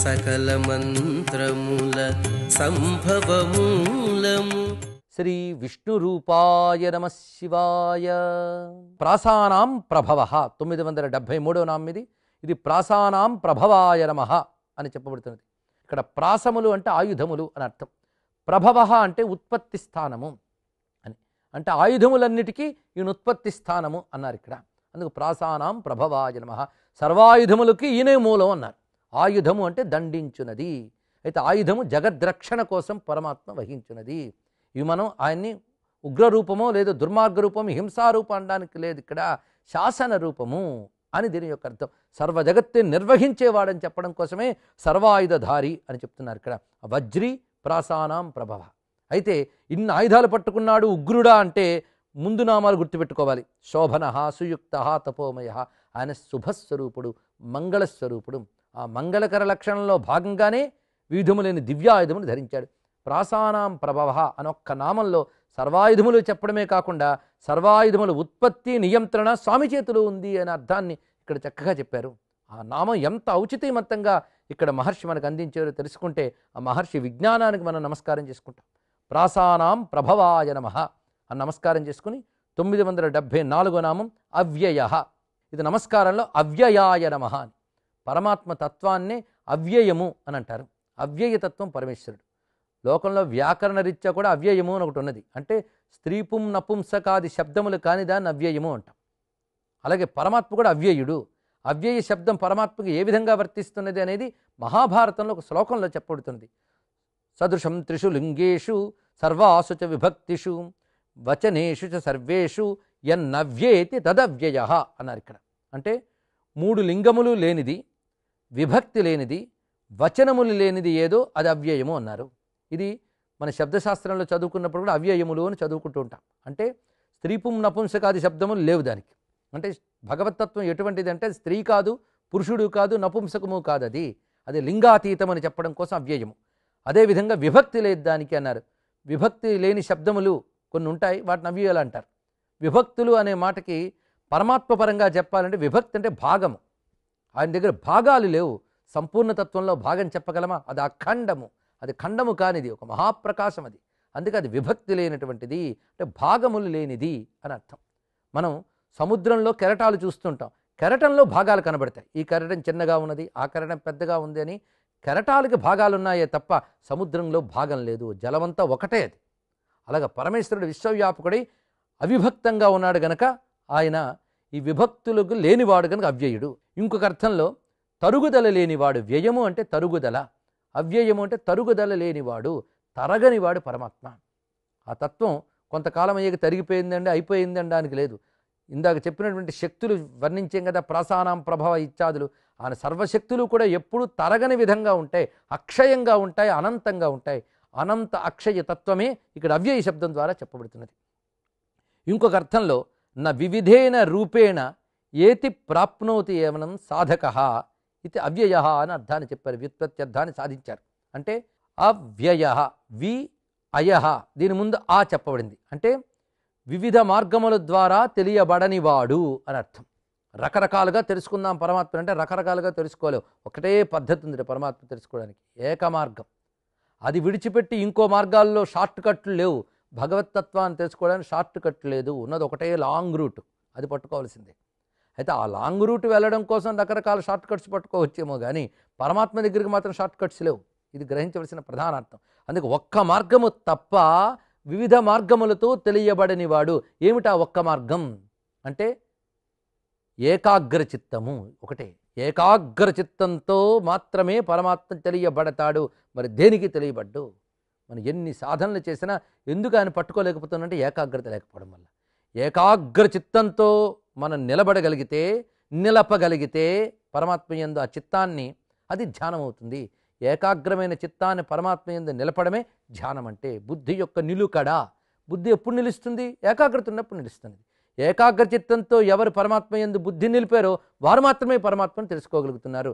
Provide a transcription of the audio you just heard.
సకల మంత్రముల సంభవమూలము. శ్రీ విష్ణు రూపాయ నమ శివాయ. ప్రాసానాం ప్రభవ 973వ నామం ఇది. ఇది ప్రాసానాం ప్రభవాయ నమ అని చెప్పబడుతున్నది. ఇక్కడ ప్రాసములు అంటే ఆయుధములు అని అర్థం. ప్రభవ అంటే ఉత్పత్తి స్థానము అని, అంటే ఆయుధములన్నిటికీ ఈయన ఉత్పత్తి స్థానము అన్నారు ఇక్కడ. అందుకు ప్రాసానాం ప్రభవాయ నమ. సర్వాయుధములకి ఈయనే మూలం అన్నారు. ఆయుధము అంటే దండించున్నది. అయితే ఆయుధము జగద్రక్షణ కోసం పరమాత్మ వహించున్నది. ఇవి మనం ఆయన్ని ఉగ్రరూపమో లేదు దుర్మార్గ రూపము హింసారూపం అనడానికి లేదు, ఇక్కడ శాసన రూపము అని దీని యొక్క అర్థం. సర్వ జగత్తుని నిర్వహించేవాడని చెప్పడం కోసమే సర్వాయుధధారి అని చెప్తున్నారు ఇక్కడ. వజ్రీ ప్రాసానాం ప్రభవ. అయితే ఇన్ని ఆయుధాలు పట్టుకున్నాడు ఉగ్రుడా అంటే ముందు నామాలు గుర్తుపెట్టుకోవాలి. శోభన, సుయుక్త, తపోమయ. ఆయన శుభస్వరూపుడు, మంగళస్వరూపుడు. ఆ మంగళకర లక్షణంలో భాగంగానే వివిధములైన దివ్యాయుధములు ధరించాడు. ప్రాసానాం ప్రభవ అనొక్క నామంలో సర్వాయుధములు చెప్పడమే కాకుండా సర్వాయుధముల ఉత్పత్తి నియంత్రణ స్వామి చేతిలో ఉంది అనే అర్థాన్ని ఇక్కడ చక్కగా చెప్పారు. ఆ నామం ఎంత ఔచితీమంతంగా ఇక్కడ మహర్షి మనకు అందించారో తెలుసుకుంటే ఆ మహర్షి విజ్ఞానానికి మనం నమస్కారం చేసుకుంటాం. ప్రాసానాం ప్రభవాయ నమః అని నమస్కారం చేసుకుని 974వ నామం అవ్యయ. ఇది నమస్కారంలో అవ్యయాయ నమః అని. పరమాత్మ తత్వాన్నే అవ్యయము అని అంటారు. అవ్యయతత్వం పరమేశ్వరుడు. లోకంలో వ్యాకరణ రీత్యా కూడా అవ్యయము అని ఒకటి ఉన్నది. అంటే స్త్రీపుం నపుంసకాది శబ్దములు కాని దాన్ని అవ్యయము అంటాం. అలాగే పరమాత్మ కూడా అవ్యయుడు. అవ్యయ శబ్దం పరమాత్మకు ఏ విధంగా వర్తిస్తున్నది అనేది మహాభారతంలో ఒక శ్లోకంలో చెప్పబడుతున్నది. సదృశం త్రిషు లింగేషు సర్వాసు చ విభక్తిషు వచనేషు చ సర్వేషు యన్నవ్యేతి తదవ్యయ అన్నారు ఇక్కడ. అంటే 3 లింగములు లేనిది, విభక్తి లేనిది, వచనములు లేనిది ఏదో అది అవ్యయము అన్నారు. ఇది మన శబ్దశాస్త్రంలో చదువుకున్నప్పుడు కూడా అవ్యయములు అని చదువుకుంటూ ఉంటాం. అంటే స్త్రీపుం నపుంసకాది శబ్దములు లేవు దానికి. అంటే భగవతత్వం ఎటువంటిది అంటే స్త్రీ కాదు, పురుషుడు కాదు, నపుంసకము కాదు, అది లింగాతీతం అని చెప్పడం కోసం అవ్యయము. అదేవిధంగా విభక్తి లేదు దానికి అన్నారు. విభక్తి లేని శబ్దములు కొన్ని ఉంటాయి, వాటిని అవ్యయాలు అంటారు. విభక్తులు అనే మాటకి పరమాత్మ పరంగా చెప్పాలంటే విభక్తి అంటే భాగము. ఆయన దగ్గర భాగాలు లేవు. సంపూర్ణతత్వంలో భాగం చెప్పగలమా? అది అఖండము, అది ఖండము కానిది, ఒక మహాప్రకాశం అది. అందుకే అది విభక్తి లేనటువంటిది, అంటే భాగములు లేనిది అని అర్థం. మనం సముద్రంలో కెరటాలు చూస్తుంటాం. కెరటంలో భాగాలు కనబడతాయి. ఈ కెరటం చిన్నగా ఉన్నది, ఆ కెరటం పెద్దగా ఉంది అని. కెరటాలకి భాగాలు ఉన్నాయే తప్ప సముద్రంలో భాగం లేదు. జలమంతా ఒకటే అది. అలాగే పరమేశ్వరుడు విశ్వవ్యాపకుడై అవిభక్తంగా ఉన్నాడు గనక ఆయన ఈ విభక్తులకు లేనివాడు కనుక అవ్యయుడు. ఇంకొక అర్థంలో తరుగుదల లేనివాడు. వ్యయము అంటే తరుగుదల, అవ్యయము అంటే తరుగుదల లేనివాడు, తరగనివాడు పరమాత్మ. ఆ తత్వం కొంతకాలం అయ్యాక తరిగిపోయిందండి, అయిపోయింది అనడానికి లేదు. ఇందాక చెప్పినటువంటి శక్తులు వర్ణించాం కదా, ప్రాసానాం ప్రభవ ఇత్యాదులు. ఆయన సర్వశక్తులు కూడా ఎప్పుడూ తరగని విధంగా ఉంటాయి, అక్షయంగా ఉంటాయి, అనంతంగా ఉంటాయి. అనంత అక్షయ తత్వమే ఇక్కడ అవ్యయ శబ్దం ద్వారా చెప్పబడుతున్నది. ఇంకొక అర్థంలో న వివిధేన రూపేణ ఏతి ప్రాప్నోతి ఏమనం సాధక ఇది అవ్యయ అని అర్థాన్ని చెప్పారు. వ్యుత్పత్త్యర్థాన్ని సాధించారు. అంటే అవ్యయ, వి అయ, దీని ముందు ఆ చెప్పబడింది. అంటే వివిధ మార్గముల ద్వారా తెలియబడనివాడు అని అర్థం. రకరకాలుగా తెలుసుకుందాం పరమాత్మ అంటే రకరకాలుగా తెలుసుకోలేవు. ఒకటే పద్ధతి ఉంది పరమాత్మ తెలుసుకోవడానికి, ఏక మార్గం. అది విడిచిపెట్టి ఇంకో మార్గాల్లో షార్ట్ కట్లు లేవు. భగవతత్వాన్ని తెలుసుకోవడానికి షార్ట్ కట్ లేదు, ఉన్నది ఒకటే లాంగ్ రూట్, అది పట్టుకోవాల్సిందే. అయితే ఆ లాంగ్ రూట్ వెళ్ళడం కోసం రకరకాల షార్ట్ కట్స్ పట్టుకోవచ్చేమో కానీ పరమాత్మ దగ్గరికి మాత్రం షార్ట్ కట్స్ లేవు. ఇది గ్రహించవలసిన ప్రధాన అర్థం. అందుకే ఒక్క మార్గము తప్ప వివిధ మార్గములతో తెలియబడనివాడు. ఏమిటా ఒక్క మార్గం అంటే ఏకాగ్ర చిత్తము ఒకటే. ఏకాగ్ర చిత్తంతో మాత్రమే పరమాత్మ తెలియబడతాడు. మరి దేనికి తెలియబడ్డు? మనం ఎన్ని సాధనలు చేసినా ఎందుకు ఆయన పట్టుకోలేకపోతున్నంటే ఏకాగ్రత లేకపోవడం వల్ల. ఏకాగ్ర చిత్తంతో మనం నిలబడగలిగితే, నిలపగలిగితే పరమాత్మ యందు ఆ చిత్తాన్ని, అది ధ్యానం అవుతుంది. ఏకాగ్రమైన చిత్తాన్ని పరమాత్మ యందు నిలపడమే ధ్యానం అంటే. బుద్ధి యొక్క నిలుకడ. బుద్ధి ఎప్పుడు నిలుస్తుంది? ఏకాగ్రత ఉన్నప్పుడు నిలుస్తుంది. ఏకాగ్ర చిత్తంతో ఎవరు పరమాత్మ యందు బుద్ధి నిలిపారో వారు మాత్రమే పరమాత్మను తెలుసుకోగలుగుతున్నారు.